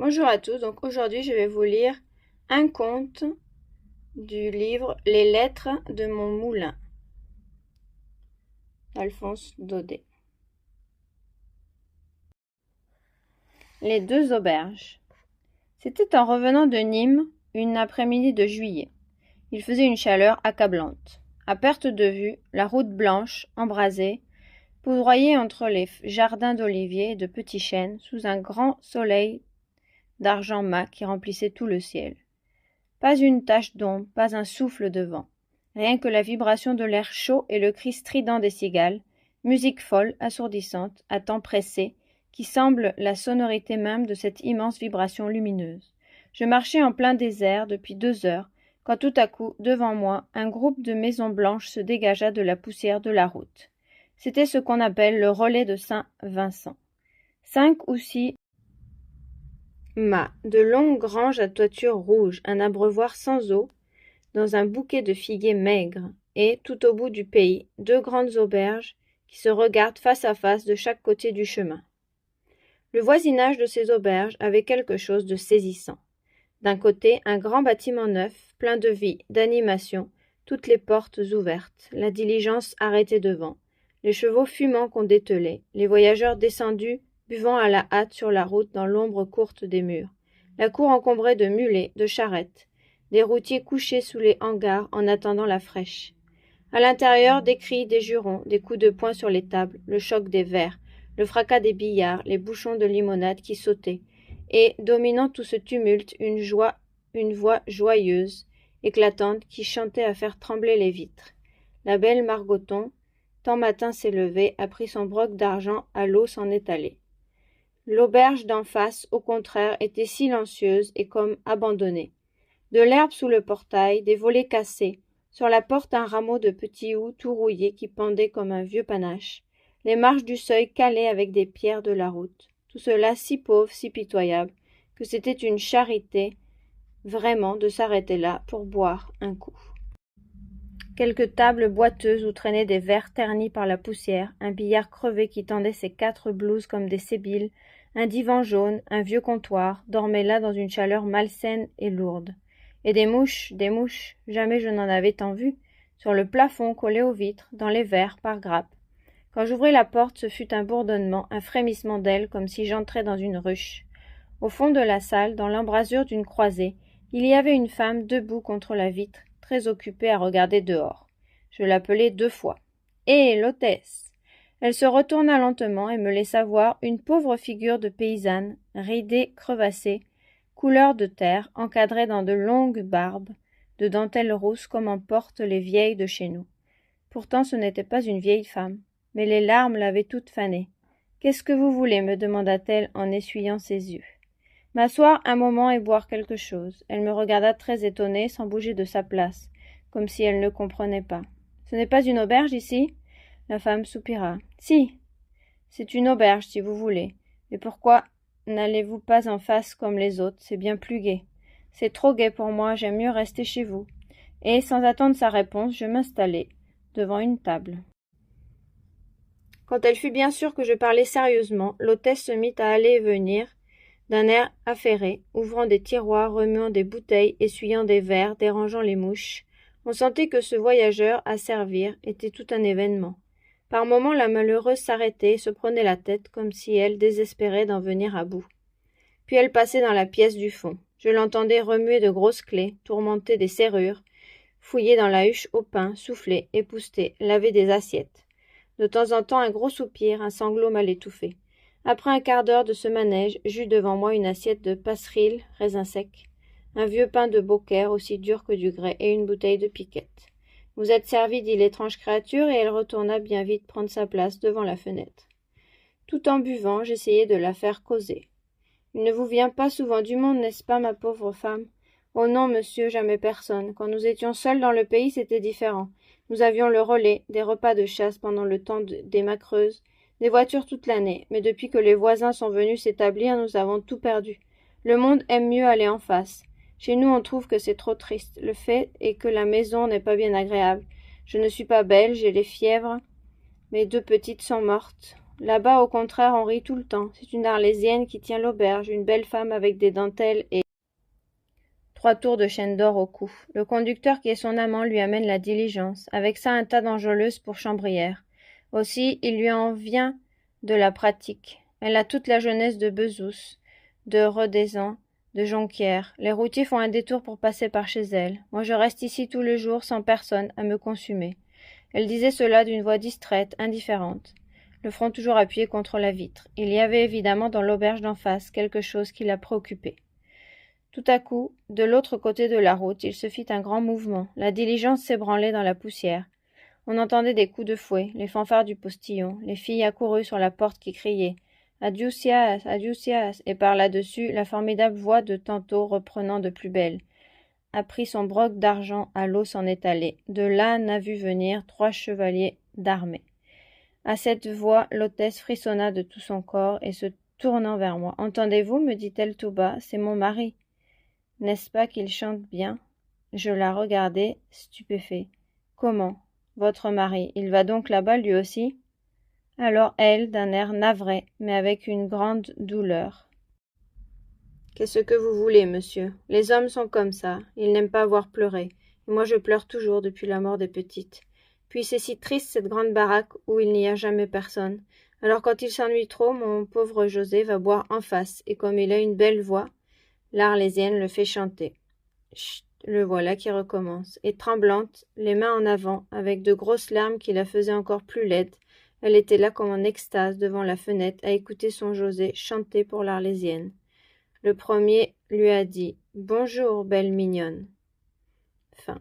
Bonjour à tous, donc aujourd'hui je vais vous lire un conte du livre Les lettres de mon moulin d'Alphonse Daudet. Les deux auberges. C'était en revenant de Nîmes, une après-midi de juillet. Il faisait une chaleur accablante. À perte de vue, la route blanche, embrasée, poudroyait entre les jardins d'oliviers et de petits chênes sous un grand soleil d'argent mat qui remplissait tout le ciel. Pas une tache d'ombre, pas un souffle de vent. Rien que la vibration de l'air chaud et le cri strident des cigales, musique folle, assourdissante, à temps pressé, qui semble la sonorité même de cette immense vibration lumineuse. Je marchais en plein désert depuis 2 heures, quand tout à coup, devant moi, un groupe de maisons blanches se dégagea de la poussière de la route. C'était ce qu'on appelle le relais de Saint-Vincent. 5 ou 6 mâts, de longues granges à toiture rouge, un abreuvoir sans eau, dans un bouquet de figuiers maigres, et, tout au bout du pays, 2 grandes auberges qui se regardent face à face de chaque côté du chemin. Le voisinage de ces auberges avait quelque chose de saisissant. D'un côté, un grand bâtiment neuf, plein de vie, d'animation, toutes les portes ouvertes, la diligence arrêtée devant, les chevaux fumants qu'on dételait, les voyageurs descendus, buvant à la hâte sur la route dans l'ombre courte des murs, la cour encombrée de mulets, de charrettes, des routiers couchés sous les hangars en attendant la fraîche. À l'intérieur, des cris, des jurons, des coups de poing sur les tables, le choc des verres, le fracas des billards, les bouchons de limonade qui sautaient, et, dominant tout ce tumulte, une voix joyeuse, éclatante, qui chantait à faire trembler les vitres. La belle Margoton, tant matin s'est levée, a pris son broc d'argent, à l'eau s'en est allée. L'auberge d'en face, au contraire, était silencieuse et comme abandonnée. De l'herbe sous le portail, des volets cassés, sur la porte un rameau de petits houx tout rouillé qui pendait comme un vieux panache, les marches du seuil calées avec des pierres de la route, tout cela si pauvre, si pitoyable, que c'était une charité, vraiment, de s'arrêter là pour boire un coup. Quelques tables boiteuses où traînaient des verres ternis par la poussière, un billard crevé qui tendait ses 4 blouses comme des sébiles, un divan jaune, un vieux comptoir, dormaient là dans une chaleur malsaine et lourde. Et des mouches, jamais je n'en avais tant vu, sur le plafond collé aux vitres, dans les verres, par grappes. Quand j'ouvris la porte, ce fut un bourdonnement, un frémissement d'ailes, comme si j'entrais dans une ruche. Au fond de la salle, dans l'embrasure d'une croisée, il y avait une femme debout contre la vitre, très occupée à regarder dehors. Je l'appelai 2 fois. « Hé, l'hôtesse !» Elle se retourna lentement et me laissa voir une pauvre figure de paysanne, ridée, crevassée, couleur de terre, encadrée dans de longues barbes, de dentelles rousses comme en portent les vieilles de chez nous. Pourtant ce n'était pas une vieille femme, mais les larmes l'avaient toute fanée. « Qu'est-ce que vous voulez ?» me demanda-t-elle en essuyant ses yeux. M'asseoir un moment et boire quelque chose. Elle me regarda très étonnée, sans bouger de sa place, comme si elle ne comprenait pas. « Ce n'est pas une auberge ici ?» La femme soupira. « Si, c'est une auberge si vous voulez. Mais pourquoi n'allez-vous pas en face comme les autres? C'est bien plus gai. C'est trop gai pour moi, j'aime mieux rester chez vous. » Et, sans attendre sa réponse, je m'installai devant une table. Quand elle fut bien sûre que je parlais sérieusement, l'hôtesse se mit à aller et venir, d'un air affairé, ouvrant des tiroirs, remuant des bouteilles, essuyant des verres, dérangeant les mouches. On sentait que ce voyageur à servir était tout un événement. Par moments, la malheureuse s'arrêtait et se prenait la tête, comme si elle désespérait d'en venir à bout. Puis elle passait dans la pièce du fond. Je l'entendais remuer de grosses clés, tourmenter des serrures, fouiller dans la huche au pain, souffler, épousseter, laver des assiettes. De temps en temps, un gros soupir, un sanglot mal étouffé. Après un quart d'heure de ce manège, j'eus devant moi une assiette de passerille, raisins secs, un vieux pain de Beaucaire aussi dur que du grès et une bouteille de piquette. « Vous êtes servi, dit l'étrange créature, et elle retourna bien vite prendre sa place devant la fenêtre. Tout en buvant, j'essayai de la faire causer. « Il ne vous vient pas souvent du monde, n'est-ce pas, ma pauvre femme ? » ?»« Oh non, monsieur, jamais personne. Quand nous étions seuls dans le pays, c'était différent. Nous avions le relais, des repas de chasse pendant le temps des macreuses, des voitures toute l'année, mais depuis que les voisins sont venus s'établir, nous avons tout perdu. Le monde aime mieux aller en face. Chez nous, on trouve que c'est trop triste. Le fait est que la maison n'est pas bien agréable. Je ne suis pas belle, j'ai les fièvres. Mes 2 petites sont mortes. Là-bas, au contraire, on rit tout le temps. C'est une Arlésienne qui tient l'auberge, une belle femme avec des dentelles et 3 tours de chaîne d'or au cou. Le conducteur qui est son amant lui amène la diligence, avec ça un tas d'enjôleuses pour chambrières. Aussi, il lui en vient de la pratique. Elle a toute la jeunesse de Bezous, de Redesans, de Jonquière. Les routiers font un détour pour passer par chez elle. Moi je reste ici tout le jour sans personne à me consumer. Elle disait cela d'une voix distraite, indifférente, le front toujours appuyé contre la vitre. Il y avait évidemment dans l'auberge d'en face quelque chose qui la préoccupait. Tout à coup, de l'autre côté de la route, il se fit un grand mouvement. La diligence s'ébranlait dans la poussière. On entendait des coups de fouet, les fanfares du postillon, les filles accourues sur la porte qui criaient « Adiousias, adiousias » et par là-dessus, la formidable voix de tantôt reprenant de plus belle a pris son broc d'argent, à l'eau s'en est allé. De là n'a vu venir 3 chevaliers d'armée. À cette voix, l'hôtesse frissonna de tout son corps et se tournant vers moi. « Entendez-vous » me dit-elle tout bas, « c'est mon mari. » N'est-ce pas qu'il chante bien? Je la regardai, stupéfait. Comment? Votre mari, il va donc là-bas lui aussi? Alors elle, d'un air navré, mais avec une grande douleur. Qu'est-ce que vous voulez, monsieur? Les hommes sont comme ça, ils n'aiment pas voir pleurer, et moi je pleure toujours depuis la mort des petites. Puis c'est si triste cette grande baraque où il n'y a jamais personne. Alors quand il s'ennuie trop, mon pauvre José va boire en face, et comme il a une belle voix, l'Arlésienne le fait chanter. Chut, le voilà qui recommence. Et tremblante, les mains en avant, avec de grosses larmes qui la faisaient encore plus laide, elle était là comme en extase devant la fenêtre à écouter son José chanter pour l'Arlésienne. Le premier lui a dit « Bonjour, belle mignonne ». Fin.